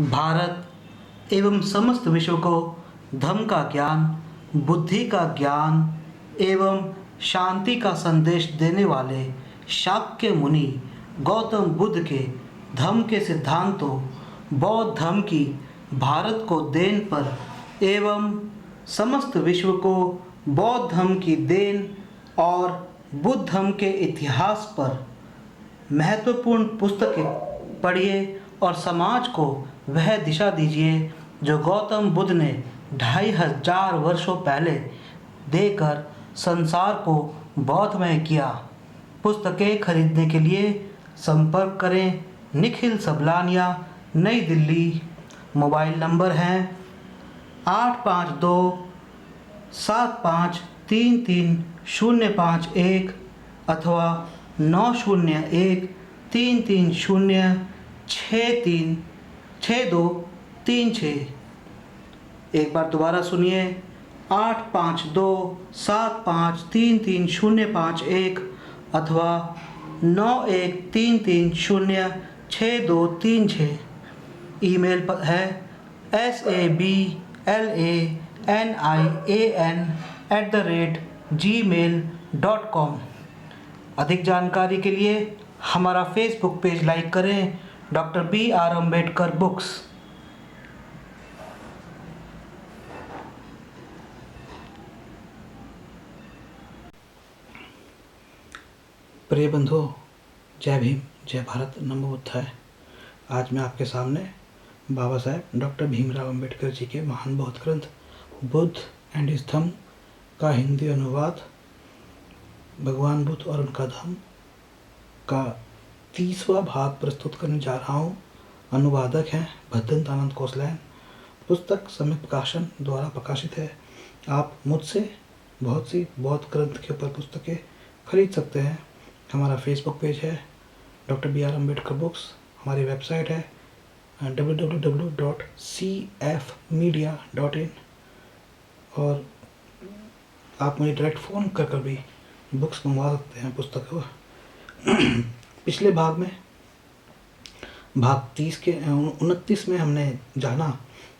भारत एवं समस्त विश्व को धम्म का ज्ञान, बुद्धि का ज्ञान एवं शांति का संदेश देने वाले शाक्य मुनि गौतम बुद्ध के धम्म के सिद्धांतों, बौद्ध धर्म की भारत को देन पर एवं समस्त विश्व को बौद्ध धर्म की देन और बुद्ध धर्म के इतिहास पर महत्वपूर्ण पुस्तकें पढ़िए और समाज को वह दिशा दीजिए जो गौतम बुद्ध ने 2500 वर्षों पहले देकर संसार को बौद्धमय किया। पुस्तकें खरीदने के लिए संपर्क करें निखिल सबलानिया, नई दिल्ली। मोबाइल नंबर हैं 852-7533-051 अथवा 901-330-636236। एक बार दोबारा सुनिए 852-7533-051 अथवा 9133-06236। ईमेल पर है sablanIan@gmail.com। अधिक जानकारी के लिए हमारा फेसबुक पेज लाइक करें, डॉक्टर B.R. अम्बेडकर बुक्स। प्रिय बंधुओं, जय भीम, जय भारत, नमो बुद्धाय। आज मैं आपके सामने बाबा साहेब डॉक्टर भीमराव अम्बेडकर जी के महान बौद्ध ग्रंथ बुद्ध एंड हिज धम्म का हिंदी अनुवाद, भगवान बुद्ध और उनका धम्म का 30वां भाग प्रस्तुत करने जा रहा हूँ। अनुवादक हैं भद्दंत आनंद कोसलैन। पुस्तक समय प्रकाशन द्वारा प्रकाशित है। आप मुझसे बहुत सी बौद्ध ग्रंथ के ऊपर पुस्तकें खरीद सकते हैं। हमारा फेसबुक पेज है डॉक्टर B.R. अम्बेडकर बुक्स। हमारी वेबसाइट है www.cfmedia.in और आप मुझे डायरेक्ट फ़ोन कर भी बुक्स मंगवा सकते हैं, पुस्तक। पिछले भाग में भाग 29 में हमने जाना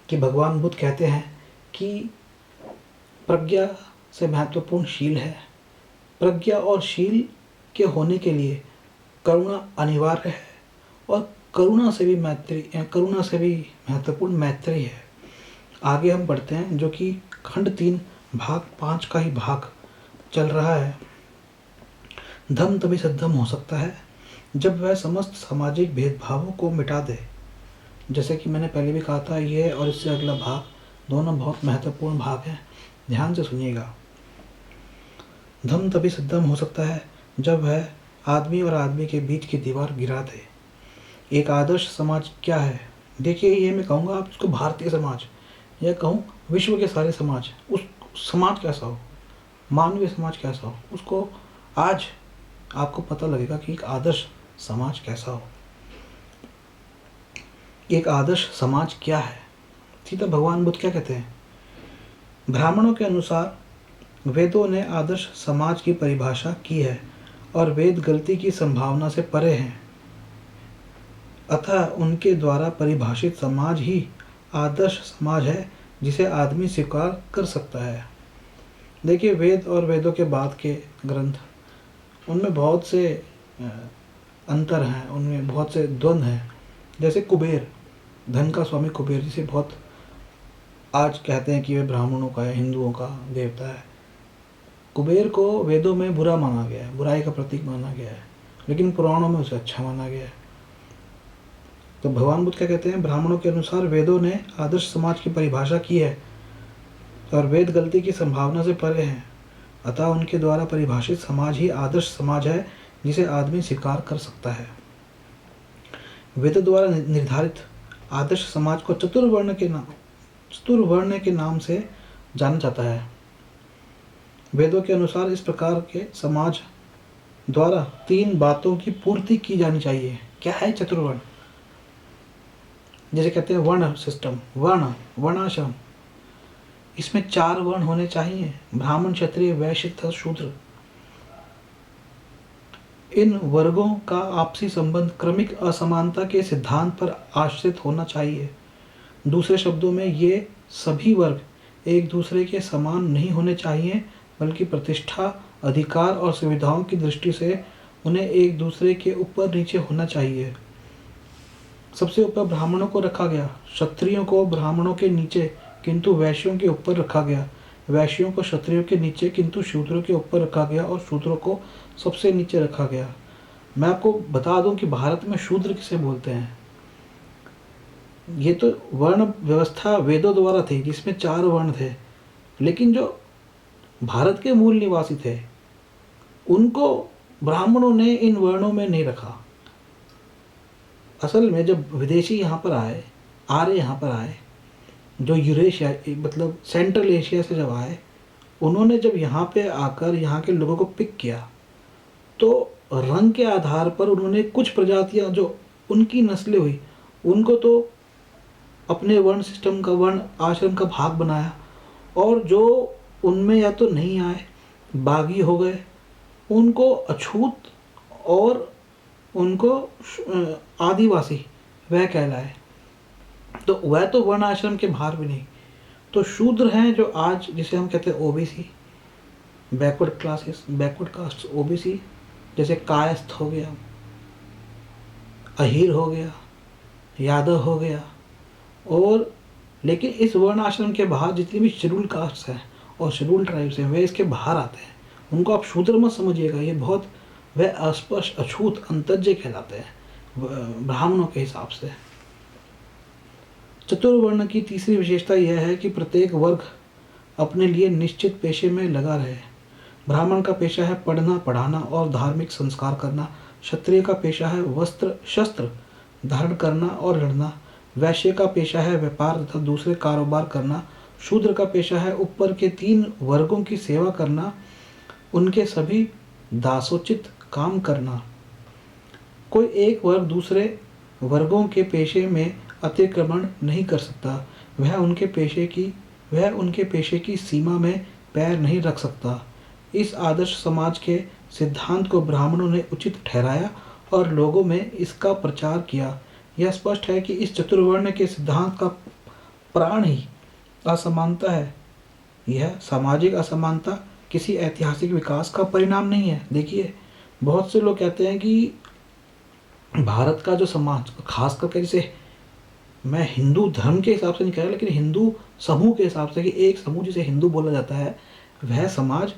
कि भगवान बुद्ध कहते हैं कि प्रज्ञा से महत्वपूर्ण शील है। प्रज्ञा और शील के होने के लिए करुणा अनिवार्य है और करुणा से भी महत्वपूर्ण मैत्री है। आगे हम बढ़ते हैं, जो कि खंड 3 भाग 5 का ही भाग चल रहा है। धम्म तभी सद्धम्म हो सकता है जब वह समस्त सामाजिक भेदभावों को मिटा दे। जैसे कि मैंने पहले भी कहा था, यह और इससे अगला भाग दोनों बहुत महत्वपूर्ण भाग हैं। ध्यान से सुनिएगा। धम्म तभी सद्धम्म हो सकता है जब वह आदमी और आदमी के बीच की दीवार गिरा दे। एक आदर्श समाज क्या है? देखिए, ये मैं कहूँगा आप उसको भारतीय समाज या कहूँ विश्व के सारे समाज, उस समाज कैसा हो, मानवीय समाज कैसा हो, उसको आज आपको पता लगेगा कि एक आदर्श समाज कैसा हो। एक आदर्श समाज क्या है? सीधा भगवान बुद्ध क्या कहते हैं? ब्राह्मणों के अनुसार वेदों ने आदर्श समाज की परिभाषा की है और वेद गलती की संभावना से परे हैं। अतः उनके द्वारा परिभाषित समाज ही आदर्श समाज है जिसे आदमी स्वीकार कर सकता है। देखिए, वेद और वेदों के बाद के ग्रंथ, उनमें बहुत से अंतर हैं, उनमें बहुत से द्वंद्व हैं। जैसे कुबेर, धन का स्वामी कुबेर, जिसे बहुत आज कहते हैं कि वे ब्राह्मणों का है, हिंदुओं का देवता है। कुबेर को वेदों में बुरा माना गया है, बुराई का प्रतीक माना गया है, लेकिन पुराणों में उसे अच्छा माना गया है। तो भगवान बुद्ध क्या कहते हैं? ब्राह्मणों के अनुसार वेदों ने आदर्श समाज की परिभाषा की है और वेद गलती की संभावना से परे हैं। अतः उनके द्वारा परिभाषित समाज ही आदर्श समाज है जिसे आदमी स्वीकार कर सकता है। वेद द्वारा निर्धारित आदर्श समाज को चतुर्वर्ण के नाम से जाना जाता है। वेदों के अनुसार इस प्रकार के समाज द्वारा 3 बातों की पूर्ति की जानी चाहिए। क्या है चतुर्वर्ण? जैसे कहते हैं वर्ण सिस्टम, वर्णाश्रम। इसमें 4 वर्ण होने चाहिए: ब्राह्मण, क्षत्रिय, वैश्य तथा शूद्र। इन वर्गों का आपसी संबंध क्रमिक असमानता के सिद्धांत पर आश्रित होना चाहिए। दूसरे शब्दों में ये सभी वर्ग एक दूसरे के समान नहीं होने चाहिए, बल्कि प्रतिष्ठा, अधिकार और सुविधाओं की दृष्टि से उन्हें एक दूसरे के ऊपर नीचे होना चाहिए। सबसे ऊपर ब्राह्मणों को रखा गया, क्षत्रियों को ब्राह्मणों के नीचे किंतु वैश्यों के ऊपर रखा गया, वैश्यों को क्षत्रियों के नीचे किंतु शूद्रों के ऊपर रखा गया, और शूद्रों को सबसे नीचे रखा गया। मैं आपको बता दूं कि भारत में शूद्र किसे बोलते हैं। ये तो वर्ण व्यवस्था वेदों द्वारा थी जिसमें 4 वर्ण थे, लेकिन जो भारत के मूल निवासी थे उनको ब्राह्मणों ने इन वर्णों में नहीं रखा। असल में जब विदेशी यहाँ पर आए, आर्य यहाँ पर आए, जो यूरेशिया मतलब सेंट्रल एशिया से जब आए, उन्होंने जब यहाँ पे आकर यहाँ के लोगों को पिक किया, तो रंग के आधार पर उन्होंने कुछ प्रजातियाँ जो उनकी नस्लें हुई उनको तो अपने वर्ण सिस्टम का, वर्ण आश्रम का भाग बनाया, और जो उनमें या तो नहीं आए, बागी हो गए, उनको अछूत और उनको आदिवासी वह कहलाए। तो वह तो वर्ण आश्रम के बाहर भी नहीं। तो शूद्र हैं जो आज जिसे हम कहते हैं OBC, backward classes, backward caste, OBC, जैसे कायस्थ हो गया, अहीर हो गया, यादव हो गया, और लेकिन इस वर्ण आश्रम के बाहर जितनी भी शेड्यूल कास्ट हैं और शेड्यूल ट्राइब्स हैं वे इसके बाहर आते हैं। उनको आप शूद्र मत समझिएगा, ये बहुत वह अस्पष्ट अछूत अंतर्जय कहलाते हैं ब्राह्मणों के हिसाब से। चतुर्वर्ण की तीसरी विशेषता यह है कि प्रत्येक वर्ग अपने लिए निश्चित पेशे में लगा रहे। ब्राह्मण का पेशा है पढ़ना, पढ़ाना और धार्मिक संस्कार करना। क्षत्रिय का पेशा है वस्त्र शस्त्र धारण करना और लड़ना। वैश्य का पेशा है व्यापार तथा दूसरे कारोबार करना। शूद्र का पेशा है ऊपर के 3 वर्गों की सेवा करना, उनके सभी दासोचित काम करना। कोई एक वर्ग दूसरे वर्गों के पेशे में अतिक्रमण नहीं कर सकता। वह उनके पेशे की सीमा में पैर नहीं रख सकता। इस आदर्श समाज के सिद्धांत को ब्राह्मणों ने उचित ठहराया और लोगों में इसका प्रचार किया। यह स्पष्ट है कि इस चतुर्वर्ण के सिद्धांत का प्राण ही असमानता है। यह सामाजिक असमानता किसी ऐतिहासिक विकास का परिणाम नहीं है। देखिए, बहुत से लोग कहते हैं कि भारत का जो समाज, खास करके जैसे मैं हिंदू धर्म के हिसाब से नहीं कह रहा, लेकिन हिंदू समूह के हिसाब से, कि एक समूह जिसे हिंदू बोला जाता है, वह समाज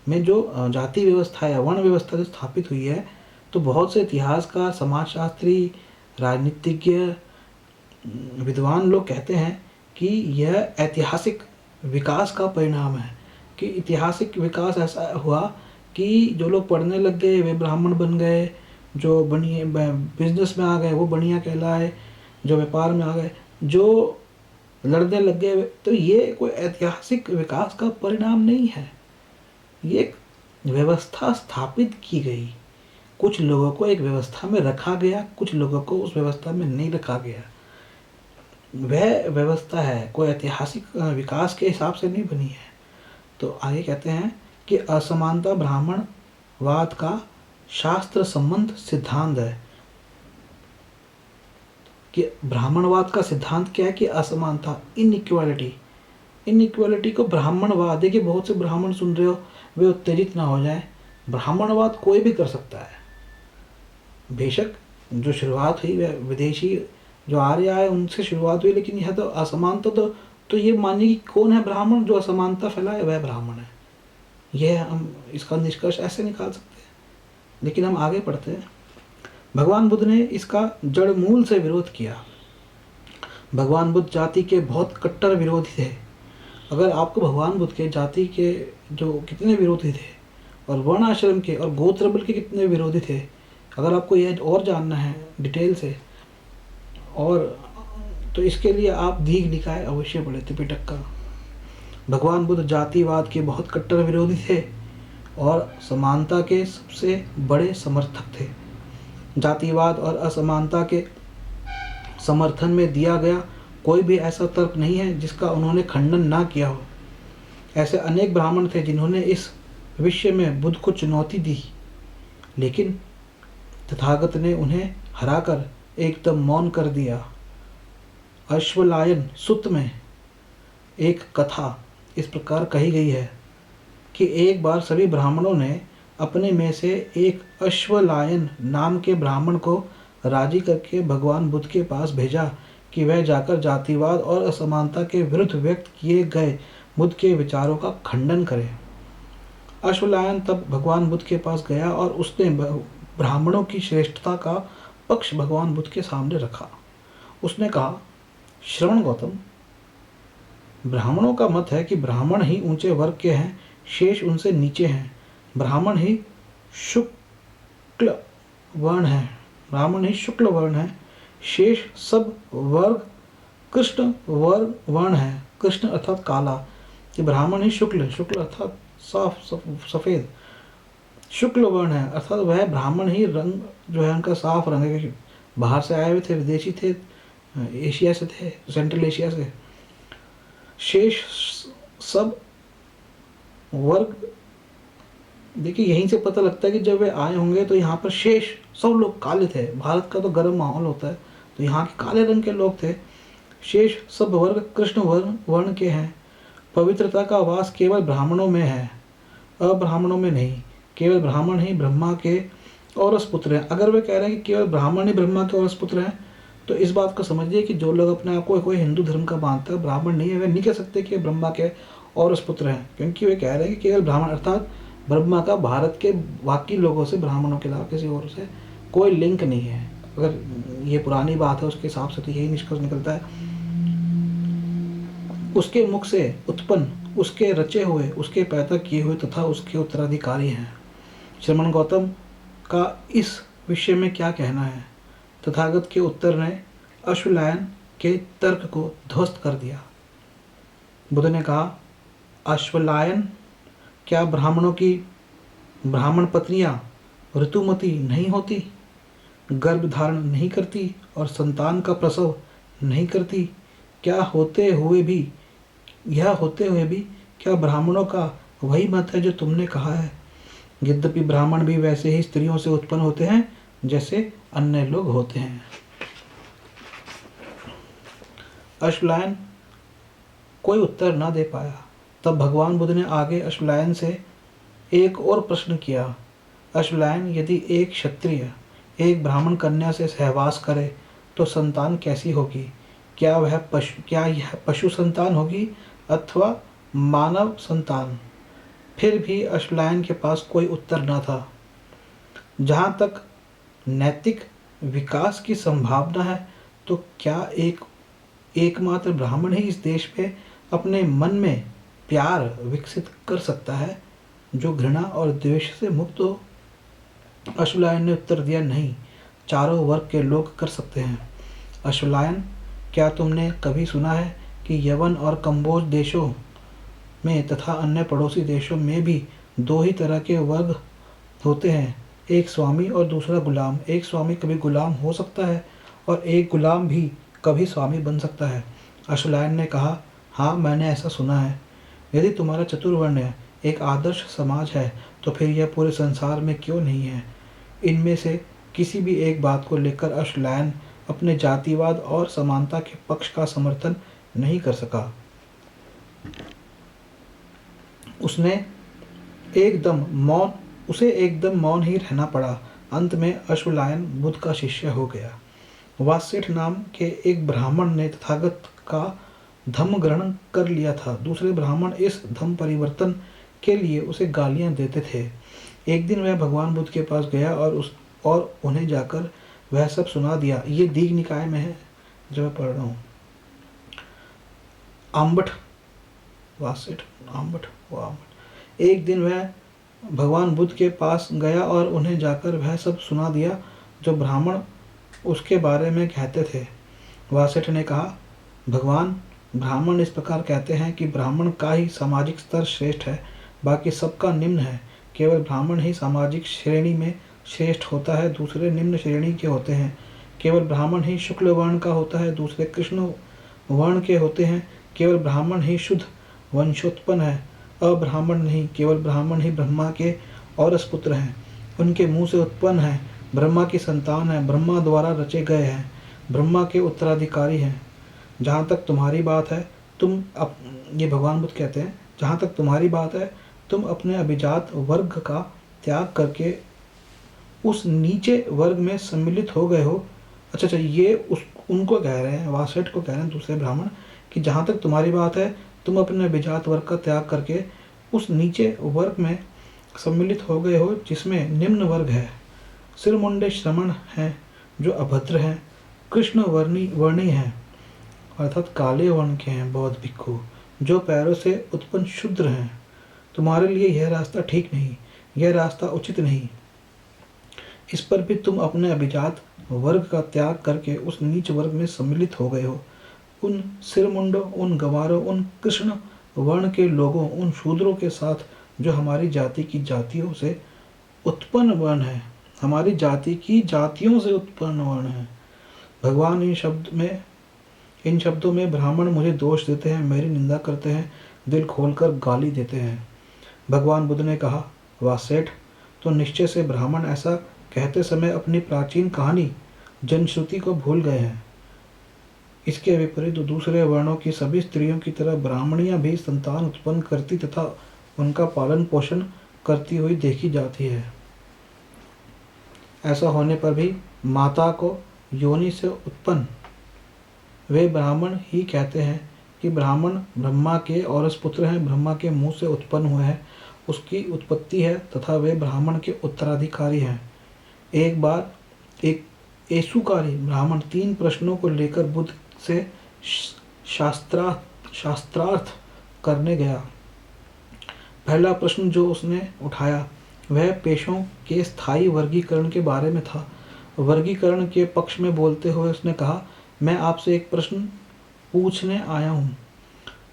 में जो जाति व्यवस्था या वर्ण व्यवस्था जो स्थापित हुई है, तो बहुत से इतिहासकार, समाजशास्त्री, राजनीतिज्ञ, विद्वान लोग कहते हैं कि यह ऐतिहासिक विकास का परिणाम है। कि ऐतिहासिक विकास ऐसा हुआ कि जो लोग पढ़ने लग गए वे ब्राह्मण बन गए, जो बनिए बिजनेस में आ गए वो बढ़िया कहलाए, जो व्यापार में आ गए, जो लड़ने लग गए। तो ये कोई ऐतिहासिक विकास का परिणाम नहीं है, ये एक व्यवस्था स्थापित की गई। कुछ लोगों को एक व्यवस्था में रखा गया, कुछ लोगों को उस व्यवस्था में नहीं रखा गया। वह व्यवस्था है, कोई ऐतिहासिक विकास के हिसाब से नहीं बनी है। तो आगे कहते हैं कि असमानता ब्राह्मणवाद का शास्त्र संबंध सिद्धांत है। कि ब्राह्मणवाद का सिद्धांत क्या है कि असमानता, इनइक्वालिटी को ब्राह्मणवाद, देखिए बहुत से ब्राह्मण सुन रहे हो, वे उत्तेजित ना हो जाएं। ब्राह्मणवाद कोई भी कर सकता है। बेशक जो शुरुआत हुई वह विदेशी जो आर्य आए उनसे शुरुआत हुई, लेकिन यह तो असमानता तो ये मानिए कि कौन है ब्राह्मण, जो असमानता फैलाए वह ब्राह्मण है। यह हम इसका निष्कर्ष ऐसे निकाल सकते हैं। लेकिन हम आगे पढ़ते हैं। भगवान बुद्ध ने इसका जड़ मूल से विरोध किया। भगवान बुद्ध जाति के बहुत कट्टर विरोधी थे। अगर आपको भगवान बुद्ध के जाति के जो कितने विरोधी थे और वर्ण आश्रम के और गोत्र बल के कितने विरोधी थे, अगर आपको यह और जानना है डिटेल से, और तो इसके लिए आप दीघ निकाय अवश्य पढ़े, त्रिपिटक का। भगवान बुद्ध जातिवाद के बहुत कट्टर विरोधी थे और समानता के सबसे बड़े समर्थक थे। जातिवाद और असमानता के समर्थन में दिया गया कोई भी ऐसा तर्क नहीं है जिसका उन्होंने खंडन ना किया हो। ऐसे अनेक ब्राह्मण थे जिन्होंने इस विषय में बुद्ध को चुनौती दी, लेकिन तथागत ने उन्हें हराकर एकदम मौन कर दिया। अश्वलायन सुत्त में एक कथा इस प्रकार कही गई है कि एक बार सभी ब्राह्मणों ने अपने में से एक अश्वलायन नाम के ब्राह्मण को राजी करके भगवान बुद्ध के पास भेजा कि वह जाकर जातिवाद और असमानता के विरुद्ध व्यक्त किए गए बुद्ध के विचारों का खंडन करे। अश्वलायन तब भगवान बुद्ध के पास गया और उसने ब्राह्मणों की श्रेष्ठता का पक्ष भगवान बुद्ध के सामने रखा। उसने कहा, श्रवण गौतम, ब्राह्मणों का मत है कि ब्राह्मण ही ऊंचे वर्ग के हैं, शेष उनसे नीचे हैं। ब्राह्मण ही शुक्ल वर्ण है, शेष सब वर्ग कृष्ण वर्ण है। कृष्ण अर्थात काला, कि ब्राह्मण ही शुक्ल अर्थात साफ सफेद, शुक्ल वर्ण है अर्थात वह ब्राह्मण ही रंग जो है उनका साफ रंग है, बाहर से आए हुए थे, विदेशी थे, एशिया से थे, सेंट्रल एशिया से। शेष सब वर्ग, देखिए यहीं से पता लगता है कि जब वे आए होंगे तो यहाँ पर शेष सब लोग काले थे। भारत का तो गर्म माहौल होता है, तो यहाँ के काले रंग के लोग थे। शेष सब वर्ग कृष्ण वर्ण के हैं। पवित्रता का वास केवल ब्राह्मणों में है, अब्राह्मणों में नहीं। केवल ब्राह्मण ही ब्रह्मा के औरस पुत्र हैं। अगर वे कह रहे हैं कि केवल ब्राह्मण ही ब्रह्मा के औरस पुत्र हैं, तो इस बात को समझिए कि जो लोग अपने आप को कोई हिंदू धर्म का मानता है, ब्राह्मण नहीं है, वे नहीं कह सकते कि ब्रह्मा के औरस पुत्र हैं, क्योंकि वे कह रहे हैं कि केवल ब्राह्मण अर्थात ब्रह्मा का भारत के बाकी लोगों से, ब्राह्मणों के अलावा किसी और से कोई लिंक नहीं है। अगर ये पुरानी बात है उसके हिसाब से तो यही निष्कर्ष निकलता है। उसके मुख से उत्पन्न, उसके रचे हुए, उसके पैदा किए हुए तथा उसके उत्तराधिकारी हैं। श्रमण गौतम का इस विषय में क्या कहना है? तथागत के उत्तर ने अश्वलायन के तर्क को ध्वस्त कर दिया। बुद्ध ने कहा, अश्वलायन, क्या ब्राह्मणों की ब्राह्मण पत्नियां ऋतुमती नहीं होती, गर्भ धारण नहीं करती और संतान का प्रसव नहीं करती? यह होते हुए भी क्या ब्राह्मणों का वही मत है जो तुमने कहा है? यद्यपि ब्राह्मण भी वैसे ही स्त्रियों से उत्पन्न होते हैं जैसे अन्य लोग होते हैं। अश्वलायन कोई उत्तर न दे पाया। तब भगवान बुद्ध ने आगे अश्वलायन से एक और प्रश्न किया। अश्वलायन, यदि एक क्षत्रिय एक ब्राह्मण कन्या से सहवास करे तो संतान कैसी होगी? क्या यह पशु संतान होगी अथवा मानव संतान? फिर भी अश्वलायन के पास कोई उत्तर न था। जहाँ तक नैतिक विकास की संभावना है, तो क्या एकमात्र ब्राह्मण ही इस देश पे अपने मन में प्यार विकसित कर सकता है जो घृणा और द्वेष से मुक्त हो? अश्वलायन ने उत्तर दिया, नहीं, चारों वर्ग के लोग कर सकते हैं। अश्वलायन, क्या तुमने कभी सुना है कि यवन और कंबोज देशों में तथा अन्य पड़ोसी देशों में भी दो ही तरह के वर्ग होते हैं, एक स्वामी और दूसरा गुलाम? एक स्वामी कभी गुलाम हो सकता है और एक गुलाम भी कभी स्वामी बन सकता है। अश्वलायन ने कहा, हाँ, मैंने ऐसा सुना है। यदि तुम्हारा चतुर्वर्ण एक आदर्श समाज है तो फिर यह पूरे संसार में क्यों नहीं है? इनमें से किसी भी एक बात को लेकर अश्वलायन अपने जातिवाद और समानता के पक्ष का समर्थन नहीं कर सका। उसे एकदम मौन ही रहना पड़ा। अंत में अश्वलायन बुद्ध का शिष्य हो गया। वासेठ नाम के एक ब्राह्मण ने तथागत का धम्म ग्रहण कर लिया था। दूसरे ब्राह्मण इस धम्म परिवर्तन के लिए उसे गालियां देते थे। एक दिन वह भगवान बुद्ध के पास गया और उन्हें जाकर वह सब सुना दिया। ये दीघ निकाय में है जो मैं पढ़ रहा हूँ। आम्बट, वासेठ, आम्बट। एक दिन वह भगवान बुद्ध के पास गया और उन्हें जाकर वह सब सुना दिया जो ब्राह्मण उसके बारे में कहते थे। वासेठ ने कहा, भगवान, ब्राह्मण इस प्रकार कहते हैं कि ब्राह्मण का ही सामाजिक स्तर श्रेष्ठ है, बाकी सबका निम्न है। केवल ब्राह्मण ही सामाजिक श्रेणी में श्रेष्ठ होता है, दूसरे निम्न श्रेणी के होते हैं। केवल ब्राह्मण ही शुक्ल वर्ण का होता है, दूसरे कृष्ण वर्ण के होते हैं। केवल ब्राह्मण ही शुद्ध वंशोत्पन्न है, अब्राह्मण नहीं। केवल ब्राह्मण ही ब्रह्मा के औरस पुत्र हैं, उनके मुंह से उत्पन्न है, ब्रह्मा की संतान है, ब्रह्मा द्वारा रचे गए हैं, ब्रह्मा के उत्तराधिकारी हैं। जहाँ तक तुम्हारी बात है तुम अप ये भगवान बुद्ध कहते हैं, जहाँ तक तुम्हारी बात है तुम अपने अभिजात वर्ग का त्याग करके उस नीचे वर्ग में सम्मिलित हो गए हो। अच्छा, ये उस उनको कह रहे हैं, वासेठ को कह रहे हैं दूसरे ब्राह्मण, कि जहाँ तक तुम्हारी बात है तुम अपने अभिजात वर्ग का त्याग करके उस नीचे वर्ग में सम्मिलित हो गए हो जिसमें निम्न वर्ग है, सिरमुंडे श्रमण हैं जो अभद्र हैं, कृष्ण वर्णी हैं अर्थात काले वर्ण के हैं बौद्ध भिक्खु, जो पैरों से उत्पन्न शूद्र हैं। तुम्हारे लिए यह रास्ता ठीक नहीं, यह रास्ता उचित नहीं। इस पर भी तुम अपने अभिजात वर्ग का त्याग करके उस नीच वर्ग में सम्मिलित हो गए हो। उन सिरमुंडों, उन गंवारों, उन कृष्ण वर्ण के लोगों, उन शूद्रों के साथ जो हमारी जाति की जातियों से उत्पन्न वर्ण है, हमारी जाति की जातियों से उत्पन्न वर्ण है। भगवान इन शब्दों में ब्राह्मण मुझे दोष देते हैं, मेरी निंदा करते हैं, दिल खोलकर गाली देते हैं। भगवान बुद्ध ने कहा, वासेठ, तो निश्चय से ब्राह्मण ऐसा कहते समय अपनी प्राचीन कहानी जनश्रुति को भूल गए हैं। इसके विपरीत दूसरे वर्णों की सभी स्त्रियों की तरह ब्राह्मणियां भी संतान उत्पन्न करती तथा उनका पालन पोषण करती हुई देखी जाती है। ऐसा होने पर भी माता को योनि से उत्पन्न वे ब्राह्मण ही कहते हैं कि ब्राह्मण ब्रह्मा के औरस पुत्र हैं, ब्रह्मा के मुंह से उत्पन्न हुए हैं, उसकी उत्पत्ति है तथा वे ब्राह्मण के उत्तराधिकारी हैं। एक बार एक एसुकारी ब्राह्मण 3 प्रश्नों को लेकर बुद्ध से शास्त्रार्थ करने गया। पहला प्रश्न जो उसने उठाया वह पेशों के स्थायी वर्गीकरण के बारे में था। वर्गीकरण के पक्ष में बोलते हुए उसने कहा, मैं आपसे एक प्रश्न पूछने आया हूँ।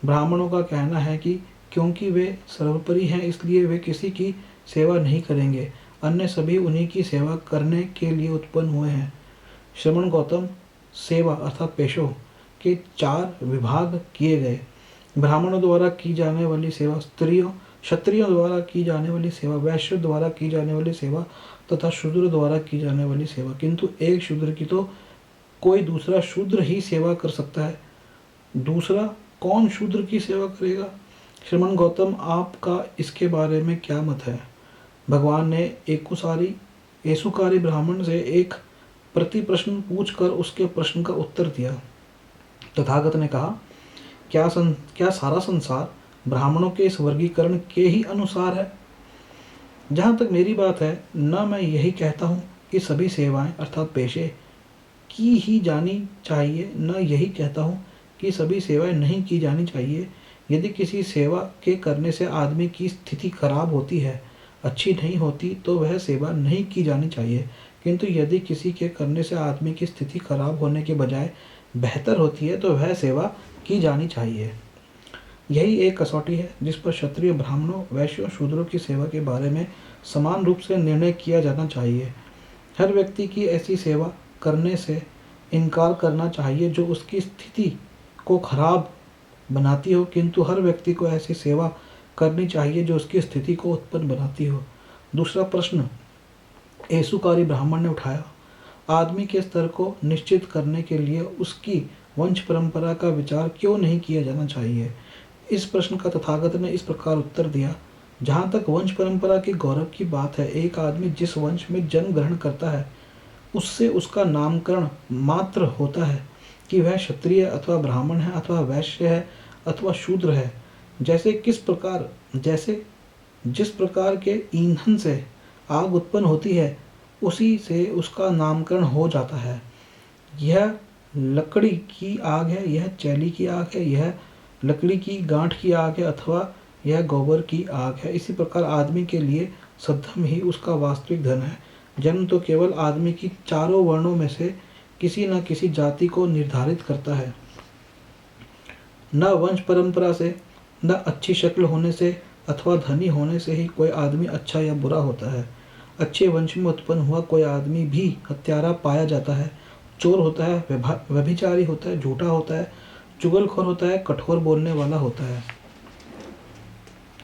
ब्राह्मणों का कहना है कि क्योंकि वे सर्वोपरि हैं इसलिए वे किसी की सेवा नहीं करेंगे, अन्य सभी उन्हीं की सेवा करने के लिए उत्पन्न हुए हैं। श्रमण गौतम, सेवा अर्थात पेशों के 4 विभाग किए गए। ब्राह्मणों द्वारा की जाने वाली सेवा, क्षत्रियों द्वारा की जाने वाली सेवा, वैश्य द्वारा की जाने वाली सेवा तथा शूद्र द्वारा की जाने वाली सेवा। किंतु एक शूद्र की तो कोई दूसरा शूद्र ही सेवा कर सकता है, दूसरा कौन शूद्र की सेवा करेगा? श्रमण गौतम, आपका इसके बारे में क्या मत है? भगवान ने एसुकारी ब्राह्मण से एक प्रति प्रश्न पूछकर उसके प्रश्न का उत्तर दिया। तथागत ने कहा, क्या सारा संसार ब्राह्मणों के इस वर्गीकरण के ही अनुसार है? जहाँ तक मेरी बात है, न मैं यही कहता हूँ कि सभी सेवाएं अर्थात पेशे की ही जानी चाहिए, न यही कहता हूँ कि सभी सेवाएं नहीं की जानी चाहिए। यदि किसी सेवा के करने से आदमी की स्थिति खराब होती है, अच्छी नहीं होती, तो वह सेवा नहीं की जानी चाहिए। किंतु यदि किसी के करने से आदमी की स्थिति खराब होने के बजाय बेहतर होती है, तो वह सेवा की जानी चाहिए। यही एक कसौटी है जिस पर क्षत्रिय, ब्राह्मणों, वैश्यों, शूद्रों की सेवा के बारे में समान रूप से निर्णय किया जाना चाहिए। हर व्यक्ति की ऐसी सेवा करने से इनकार करना चाहिए जो उसकी स्थिति को खराब बनाती हो, किंतु हर व्यक्ति को ऐसी सेवा करनी चाहिए जो उसकी स्थिति को उत्पन्न बनाती हो। दूसरा प्रश्न एसुकारी ब्राह्मण ने उठाया, आदमी के स्तर को निश्चित करने के लिए उसकी वंश परंपरा का विचार क्यों नहीं किया जाना चाहिए? इस प्रश्न का तथागत ने इस प्रकार उत्तर दिया, जहाँ तक वंश परंपरा के गौरव की बात है, एक आदमी जिस वंश में जन्म ग्रहण करता है उससे उसका नामकरण मात्र होता है कि वह क्षत्रिय अथवा ब्राह्मण है अथवा वैश्य है अथवा शूद्र है। जैसे जिस प्रकार के ईंधन से आग उत्पन्न होती है उसी से उसका नामकरण हो जाता है। यह लकड़ी की आग है, यह चैली की आग है, यह लकड़ी की गांठ की आग है अथवा यह गोबर की आग है। इसी प्रकार आदमी के लिए सद्धम ही उसका वास्तविक धन है। जन्म तो केवल आदमी की 4 वर्णों में से किसी न किसी जाति को निर्धारित करता है। न वंश परंपरा से, न अच्छी शक्ल होने से अथवा धनी होने से ही कोई आदमी अच्छा या बुरा होता है। अच्छे वंश में उत्पन्न हुआ कोई आदमी भी हत्यारा पाया जाता है, चोर होता है, व्यभिचारी होता है, झूठा होता है, चुगलखोर होता है, कठोर बोलने वाला होता है,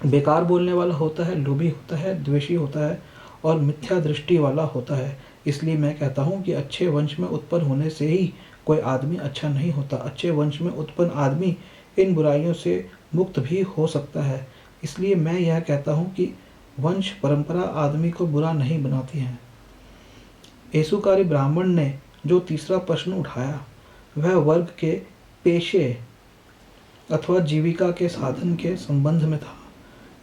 बेकार बोलने वाला होता है, लोभी होता है, द्वेषी होता है और मिथ्या दृष्टि वाला होता है। इसलिए मैं कहता हूँ कि अच्छे वंश में उत्पन्न होने से ही कोई आदमी अच्छा नहीं होता। अच्छे वंश में उत्पन्न आदमी इन बुराइयों से मुक्त भी हो सकता है। इसलिए मैं यह कहता हूँ कि वंश परंपरा आदमी को बुरा नहीं बनाती है। येसुकारी ब्राह्मण ने जो तीसरा प्रश्न उठाया वह वर्ग के पेशे अथवा जीविका के साधन के संबंध में था।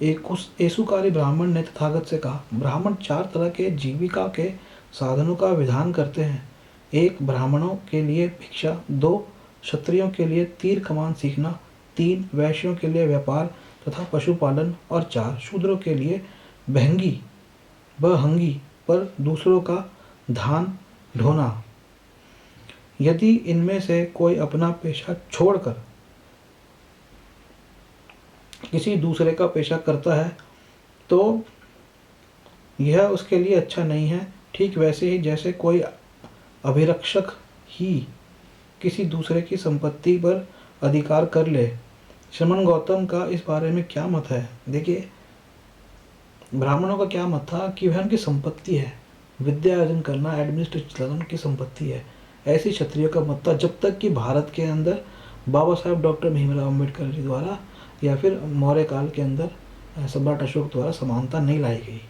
एक उस येसुकारी ब्राह्मण ने तथागत से कहा, ब्राह्मण 4 तरह के जीविका के साधनों का विधान करते हैं। 1 ब्राह्मणों के लिए भिक्षा, 2 क्षत्रियों के लिए तीर कमान सीखना, 3 वैश्यों के लिए व्यापार तथा पशुपालन और 4 शूद्रों के लिए बहंगी बहंगी पर दूसरों का धान ढोना। यदि इनमें से कोई अपना पेशा छोड़कर किसी दूसरे का पेशा करता है तो यह उसके लिए अच्छा नहीं है। ठीक वैसे ही जैसे कोई अभिरक्षक ही किसी दूसरे की संपत्ति पर अधिकार कर ले। श्रमण गौतम का इस बारे में क्या मत है? देखिए, ब्राह्मणों का क्या मत था कि वह उनकी संपत्ति है, विद्या अर्जन करना एडमिनिस्ट्रेटिव चलन की संपत्ति है। ऐसी क्षत्रियों का मत था जब तक कि भारत के अंदर बाबा साहब डॉक्टर भीमराव अम्बेडकर जी द्वारा या फिर मौर्य काल के अंदर सम्राट अशोक द्वारा समानता नहीं लाई गई।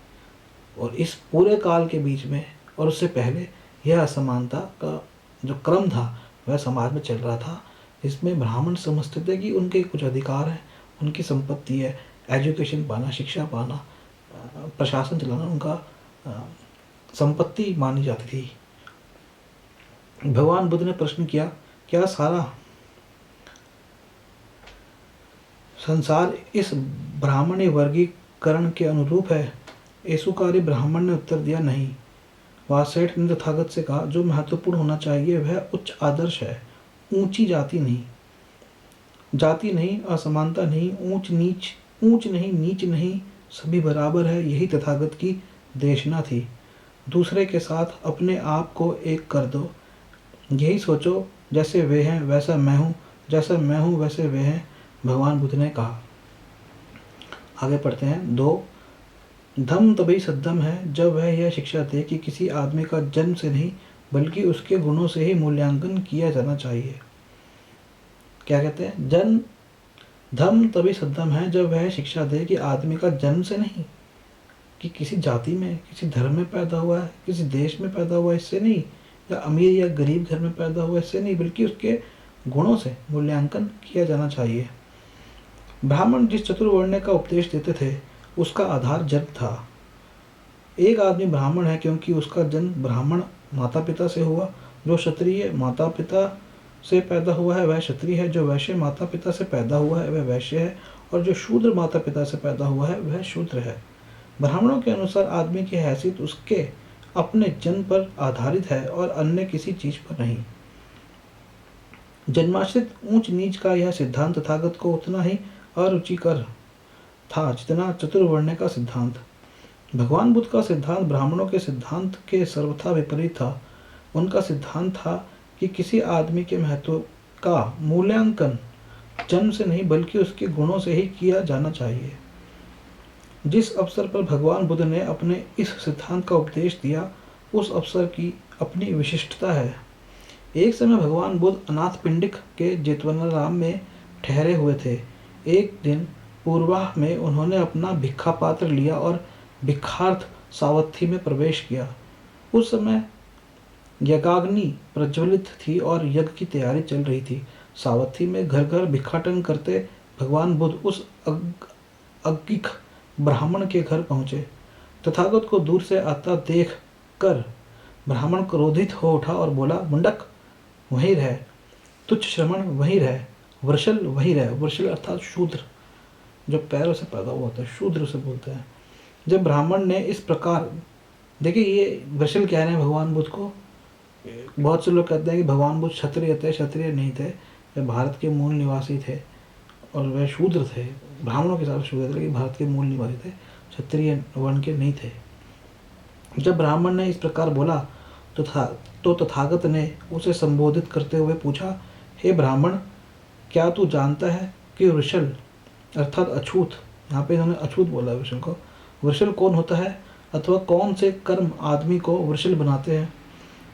और इस पूरे काल के बीच में और उससे पहले यह असमानता का जो क्रम था वह समाज में चल रहा था, इसमें ब्राह्मण समझते थे कि उनके कुछ अधिकार हैं, उनकी संपत्ति है, एजुकेशन पाना, शिक्षा पाना, प्रशासन चलाना उनका संपत्ति मानी जाती थी। भगवान बुद्ध ने प्रश्न किया, क्या सारा संसार इस ब्राह्मणी वर्गीकरण के अनुरूप है? येसुकारी ब्राह्मण ने उत्तर दिया, नहीं। वासेठ ने तथागत से कहा, जो महत्वपूर्ण होना चाहिए वह उच्च आदर्श है, ऊंची जाति नहीं, असमानता नहीं, ऊंच नहीं, नीच नहीं, सभी बराबर है। यही तथागत की देशना थी। दूसरे के साथ अपने आप को एक कर दो। यही सोचो, जैसे वे हैं वैसा मैं हूँ, जैसा मैं हूँ वैसे वे हैं, भगवान बुद्ध ने कहा। आगे पढ़ते हैं। 2 धम्म तभी सद्धम है जब वह यह शिक्षा दे कि किसी आदमी का जन्म से नहीं बल्कि उसके गुणों से ही मूल्यांकन किया जाना चाहिए। क्या कहते हैं? धम्म तभी सद्धम है जब वह शिक्षा दे कि आदमी का जन्म से नहीं, कि किसी जाति में, किसी धर्म में पैदा हुआ है, किसी देश में पैदा हुआ है, इससे नहीं, या अमीर या गरीब घर में पैदा हुआ, इससे नहीं, बल्कि उसके गुणों से मूल्यांकन किया जाना चाहिए। ब्राह्मण जिस चतुर्वर्ण का उपदेश देते थे उसका आधार जन्म था। एक आदमी ब्राह्मण है क्योंकि उसका जन्म ब्राह्मण माता पिता से हुआ। जो क्षत्रिय माता पिता से पैदा हुआ है वह क्षत्रिय है, जो वैश्य माता पिता से पैदा हुआ है वह वैश्य है, और जो शूद्र माता पिता से पैदा हुआ है वह शूद्र है। ब्राह्मणों के अनुसार आदमी की हैसियत उसके अपने जन्म पर आधारित है और अन्य किसी चीज पर नहीं। जन्माश्रित ऊंच नीच का यह सिद्धांत तथागत को उतना ही अरुचिकर था जितना चतुर्वर्ण का सिद्धांत। भगवान बुद्ध का सिद्धांत ब्राह्मणों के सिद्धांत के सर्वथा विपरीत था। उनका सिद्धांत था कि किसी आदमी के महत्व का मूल्यांकन जन्म से नहीं बल्कि उसके गुणों से ही किया जाना चाहिए। जिस अवसर पर भगवान बुद्ध ने अपने इस सिद्धांत का उपदेश दिया उस अवसर की अपनी विशिष्टता है। एक समय भगवान बुद्ध अनाथपिंडिक के जेतवनाराम में ठहरे हुए थे। एक दिन पूर्वाह में उन्होंने अपना भिक्षा पात्र लिया और भिक्षार्थ सावथी में प्रवेश किया। उस समय यज्ञाग्नि प्रज्वलित थी और यज्ञ की तैयारी चल रही थी। सावथी में घर घर भिक्षाटन करते भगवान बुद्ध उस अज्ञिक ब्राह्मण के घर पहुंचे। तथागत को दूर से आता देख कर ब्राह्मण क्रोधित हो उठा और बोला, मुंडक वहीं रह, तुच्छ श्रमण वहीं रह, वृषल वहीं रह। वृषल अर्थात शूद्र, जो पैरों से पैदा हुआ होता है, शूद्र से बोलते हैं। जब ब्राह्मण ने इस प्रकार, देखिए ये वृषल कह रहे हैं भगवान बुद्ध को। बहुत से लोग कहते हैं कि भगवान बुद्ध क्षत्रिय थे, क्षत्रिय नहीं थे, वे भारत के मूल निवासी थे और वह शूद्र थे, ब्राह्मणों के हिसाब से शूद्र थे, लेकिन भारत के मूल निवासी थे, क्षत्रिय वर्ण के नहीं थे। जब ब्राह्मण ने इस प्रकार बोला तो तथागत ने उसे संबोधित करते हुए पूछा, हे ब्राह्मण, क्या तू जानता है कि वृषल अर्थात अछूत, यहाँ पे इन्होंने अछूत बोला वृषल को, वृषल कौन होता है अथवा कौन से कर्म आदमी को वृषल बनाते हैं?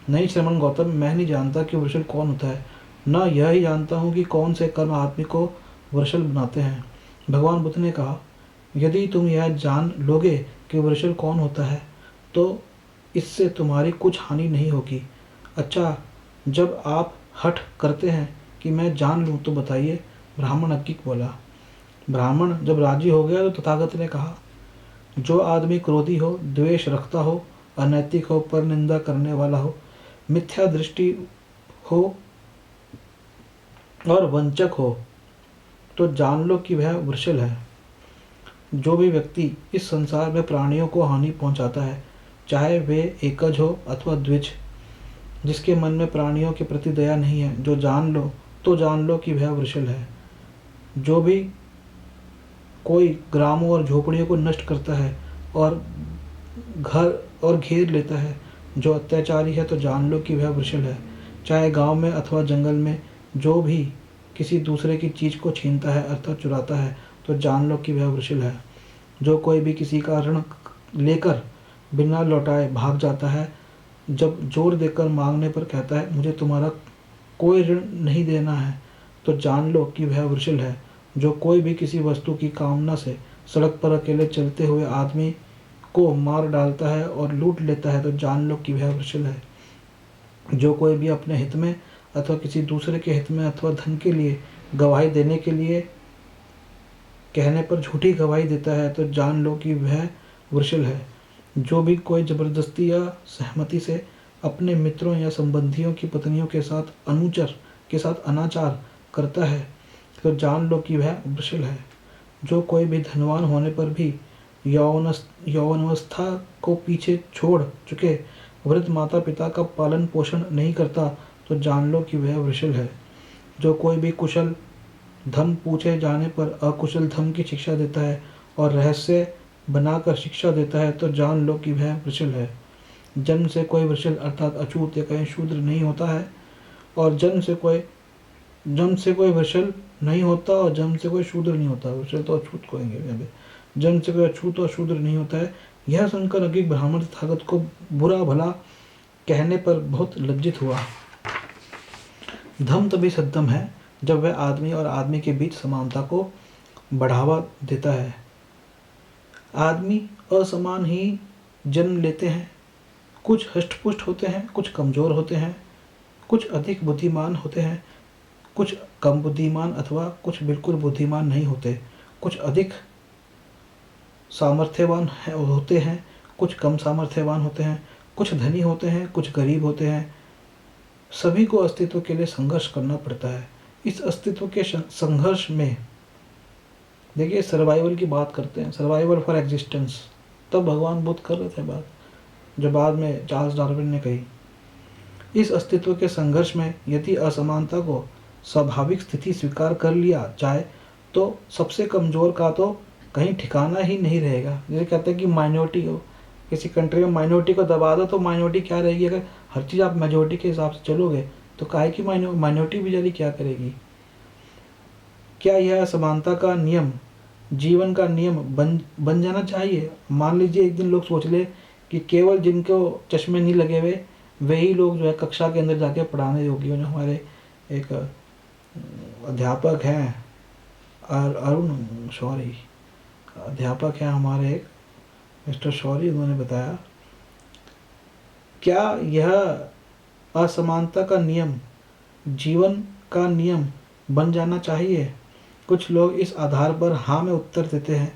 नहीं श्रमण गौतम, मैं नहीं जानता कि वृषल कौन होता है, न यह ही जानता हूँ कि कौन से कर्म आदमी को वृषल बनाते हैं। भगवान बुद्ध ने कहा, यदि तुम यह जान लोगे कि वृषल कौन होता है तो इससे तुम्हारी कुछ हानि नहीं होगी। अच्छा, जब आप हठ करते हैं कि मैं जान लूँ तो बताइए, ब्राह्मण अक्की बोला। ब्राह्मण जब राजी हो गया तो तथागत ने कहा, जो आदमी क्रोधी हो, द्वेष रखता हो, अनैतिक हो, पर निंदा करने वाला हो, मिथ्या दृष्टि हो और वंचक हो, तो जान लो कि वह वृषल है। जो भी व्यक्ति इस संसार में प्राणियों को हानि पहुंचाता है, चाहे वे एकज हो अथवा द्विज, जिसके मन में प्राणियों के प्रति दया नहीं है, जान लो कि वह वृषल है। जो भी कोई ग्रामों और झोपड़ियों को नष्ट करता है और घर और घेर लेता है, जो अत्याचारी है, तो जान लो कि वह वृषल है। चाहे गांव में अथवा जंगल में जो भी किसी दूसरे की चीज़ को छीनता है अर्थात चुराता है, तो जान लो कि वह वृषल है। जो कोई भी किसी का ऋण लेकर बिना लौटाए भाग जाता है, जब जोर देकर मांगने पर कहता है मुझे तुम्हारा कोई ऋण नहीं देना है, तो जान लो कि वह वृषल है। जो कोई भी किसी वस्तु की कामना से सड़क पर अकेले चलते हुए आदमी को मार डालता है और लूट लेता है, तो जान लो कि वह वृषल है। जो कोई भी अपने हित में अथवा किसी दूसरे के हित में अथवा धन के लिए गवाही देने के लिए कहने पर झूठी गवाही देता है, तो जान लो कि वह वृषल है। जो भी कोई जबरदस्ती या सहमति से अपने मित्रों या संबंधियों की पत्नियों के साथ अनाचार करता है, तो जान लो कि वह वृषल है। जो कोई भी धनवान होने पर भी यौवनावस्था को पीछे छोड़ चुके वृद्ध माता पिता का पालन पोषण नहीं करता, तो जान लो कि वह वृषल है। जो कोई भी कुशल धम पूछे जाने पर अकुशल धम की शिक्षा देता है और रहस्य बनाकर शिक्षा देता है, तो जान लो कि वह वृषल है। जन्म से कोई वृषल अर्थात अछूत या कहीं शूद्र नहीं होता है, और जन्म से कोई वृषल नहीं होता और जन्म से कोई शूद्र नहीं होता। वृषल तो अछूत कहेंगे अभी। जन्म से कोई अछूत और शूद्र नहीं होता है। यह सुनकर अज्ञ ब्राह्मण तथागत को बुरा भला कहने पर बहुत लज्जित हुआ। धम तभी सद्धम है जब वह आदमी और आदमी के बीच समानता को बढ़ावा देता है। आदमी असमान ही जन्म लेते हैं, कुछ हष्टपुष्ट होते हैं, कुछ कमज़ोर होते हैं, कुछ अधिक बुद्धिमान होते हैं, कुछ कम बुद्धिमान अथवा कुछ बिल्कुल बुद्धिमान नहीं होते, कुछ अधिक सामर्थ्यवान होते हैं, कुछ कम सामर्थ्यवान होते हैं, कुछ धनी होते हैं, कुछ गरीब होते हैं। सभी को अस्तित्व के लिए संघर्ष करना पड़ता है। इस अस्तित्व के संघर्ष में देखिए सर्वाइवल की बात करते हैं, सर्वाइवल फॉर एग्जिस्टेंस, तब भगवान बुद्ध कर रहे थे बात, जो बाद में चार्ल्स डार्विन ने कही। इस अस्तित्व के संघर्ष में यदि असमानता को स्वाभाविक स्थिति स्वीकार कर लिया जाए, तो सबसे कमज़ोर का तो कहीं ठिकाना ही नहीं रहेगा। जैसे कहते हैं कि माइनॉरिटी हो, किसी कंट्री में माइनॉरिटी को दबा दो तो माइनॉरिटी क्या रहेगी। अगर हर चीज़ आप मेजोरिटी के हिसाब से चलोगे तो काहे की माइनॉरिटी बेचारी क्या करेगी। क्या यह असमानता का नियम जीवन का नियम बन जाना चाहिए। मान लीजिए एक दिन लोग सोच ले कि केवल जिनको चश्मे नहीं लगे हुए वही लोग जो है कक्षा के अंदर जाके पढ़ाने योग्य हो। जो हमारे एक अध्यापक हैं अरुण शौरी अध्यापक हैं हमारे एक मिस्टर शौरी, उन्होंने बताया क्या यह असमानता का नियम जीवन का नियम बन जाना चाहिए। कुछ लोग इस आधार पर हाँ में उत्तर देते हैं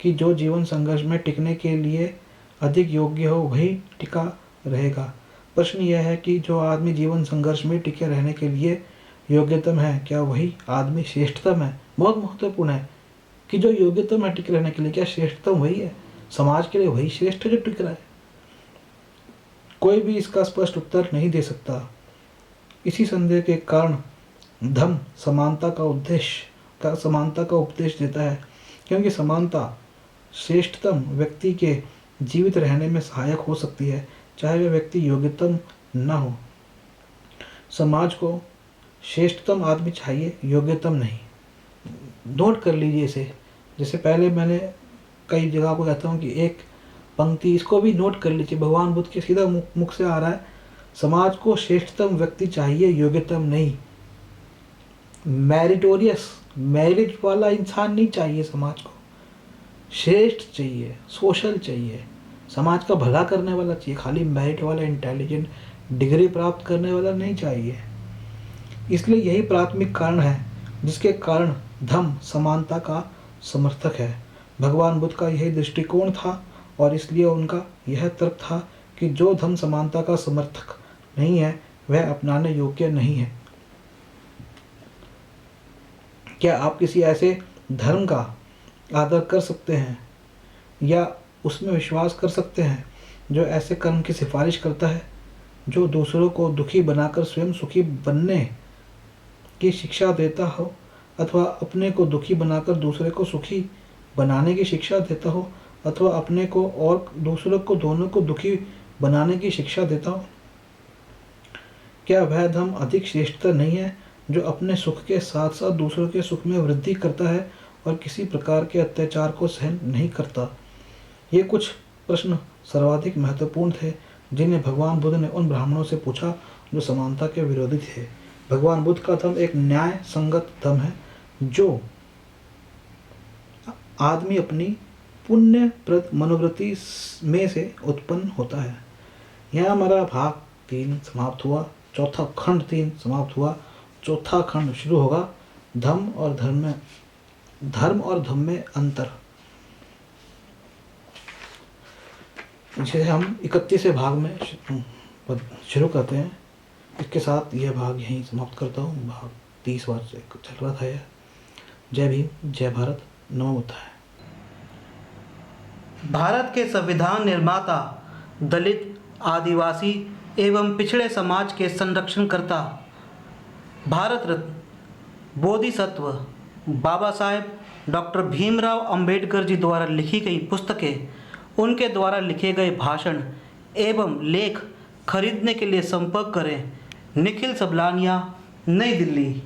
कि जो जीवन संघर्ष में टिकने के लिए अधिक योग्य हो वही टिका रहेगा। प्रश्न यह है कि जो आदमी जीवन संघर्ष में टिके रहने के लिए योग्यतम है, क्या वही आदमी श्रेष्ठतम है। बहुत महत्वपूर्ण है कि जो योग्यतम है टिके रहने के लिए, क्या श्रेष्ठतम वही है, समाज के लिए वही श्रेष्ठ है जो टिक रहा है। कोई भी इसका स्पष्ट उत्तर नहीं दे सकता। इसी संदेह के कारण धम्म समानता का उपदेश देता है, क्योंकि समानता श्रेष्ठतम व्यक्ति के जीवित रहने में सहायक हो सकती है, चाहे वह व्यक्ति योग्यतम न हो। समाज को श्रेष्ठतम आदमी चाहिए, योग्यतम नहीं। नोट कर लीजिए इसे। जैसे पहले मैंने कई जगह को कहता हूँ कि एक पंक्ति, इसको भी नोट कर लीजिए। भगवान बुद्ध के सीधा मुख से आ रहा है, समाज को श्रेष्ठतम व्यक्ति चाहिए, योग्यतम नहीं। मेरिटोरियस, मेरिट वाला इंसान नहीं चाहिए समाज को, श्रेष्ठ चाहिए, सोशल चाहिए, समाज का भला करने वाला चाहिए। खाली मेरिट वाला, इंटेलिजेंट, डिग्री प्राप्त करने वाला नहीं चाहिए। इसलिए यही प्राथमिक कारण है जिसके कारण धम्म समानता का समर्थक है। भगवान बुद्ध का यही दृष्टिकोण था और इसलिए उनका यह तर्क था कि जो धम्म समानता का समर्थक नहीं है वह अपनाने योग्य नहीं है। क्या आप किसी ऐसे धर्म का आदर कर सकते हैं या उसमें विश्वास कर सकते हैं जो ऐसे कर्म की सिफारिश करता है, जो दूसरों को दुखी बनाकर स्वयं सुखी बनने की शिक्षा देता हो, अथवा अपने को दुखी बनाकर दूसरे को सुखी बनाने की शिक्षा देता हो, अथवा अपने को और दूसरों को, दोनों को दुखी बनाने की शिक्षा देता हो? क्या वह धर्म अधिक श्रेष्ठतर नहीं है जो अपने सुख के साथ साथ दूसरों के सुख में वृद्धि करता है और किसी प्रकार के अत्याचार को सहन नहीं करता? ये कुछ प्रश्न सर्वाधिक महत्वपूर्ण थे जिन्हें भगवान बुद्ध ने उन ब्राह्मणों से पूछा जो समानता के विरोधी थे। भगवान बुद्ध का धर्म एक न्याय संगत धर्म है जो आदमी अपनी पुण्यप्रद मनोवृत्ति में से उत्पन्न होता है। यह हमारा भाग 3 समाप्त हुआ, चौथा खंड 3 समाप्त हुआ। चौथा खंड शुरू होगा धर्म और धर्म में अंतर। इसे हम 31वें भाग में शुरू करते हैं। इसके साथ यह भाग यहीं समाप्त करता हूँ। भाग 30 बार से चल रहा था यह। जय भीम, जय भारत, नमो बुद्धाय। भारत के संविधान निर्माता, दलित, आदिवासी एवं पिछड़े समाज के संरक्षणकर्ता, भारत रत्न बोधिसत्व बाबा साहेब डॉक्टर भीमराव अंबेडकर जी द्वारा लिखी गई पुस्तकें, उनके द्वारा लिखे गए भाषण एवं लेख खरीदने के लिए संपर्क करें निखिल सबलानिया, नई दिल्ली।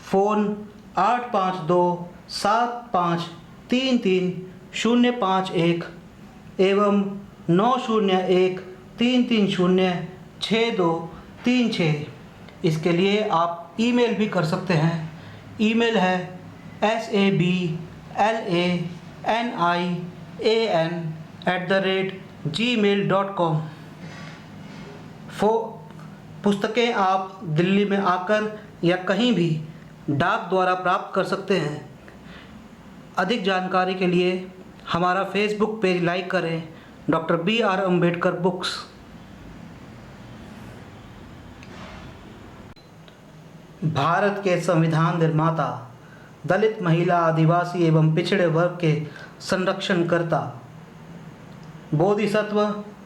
फ़ोन 852-7533-051 एवं 9013306236। इसके लिए आप ईमेल भी कर सकते हैं। ईमेल है sablanian@gmail.com। पुस्तकें आप दिल्ली में आकर या कहीं भी डाक द्वारा प्राप्त कर सकते हैं। अधिक जानकारी के लिए हमारा फेसबुक पेज लाइक करें, doctor BR Ambedkar books. Bharat के संविधान निर्माता, दलित, महिला, आदिवासी एवं पिछड़े वर्ग के संरक्षणकर्ता, बोधिसत्व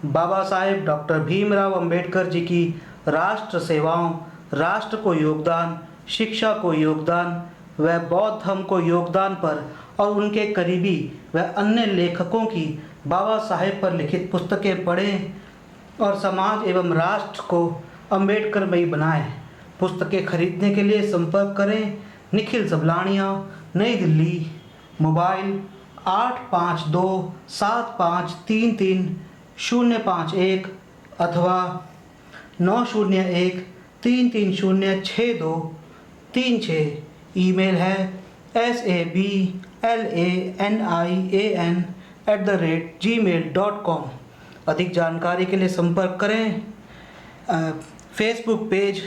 बाबा साहेब डॉक्टर भीमराव अंबेडकर जी की राष्ट्र सेवाओं, राष्ट्र को योगदान, शिक्षा को योगदान व बौद्ध धर्म को योगदान पर और उनके करीबी व अन्य लेखकों की बाबा साहेब पर लिखित पुस्तकें पढ़ें और समाज एवं राष्ट्र को अम्बेडकरमयी बनाएं। पुस्तकें खरीदने के लिए संपर्क करें निखिल सबलानिया, नई दिल्ली। मोबाइल 852-7533-051 अथवा 9013306236। ईमेल है sablanian@gmail.com। अधिक जानकारी के लिए संपर्क करें Facebook page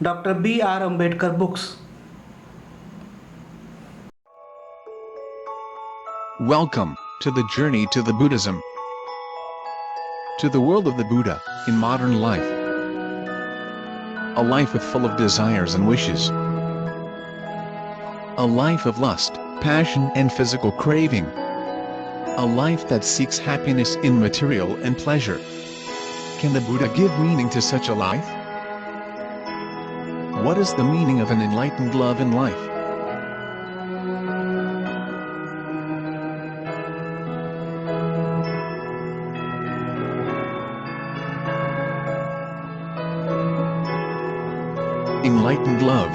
doctor BR Ambedkar books. Welcome to the journey to the Buddhism, to the world of the Buddha in modern life. A life full of desires and wishes. A life of lust, passion and physical craving. A life that seeks happiness in material and pleasure. Can the Buddha give meaning to such a life? What is the meaning of an enlightened love in life? Enlightened love.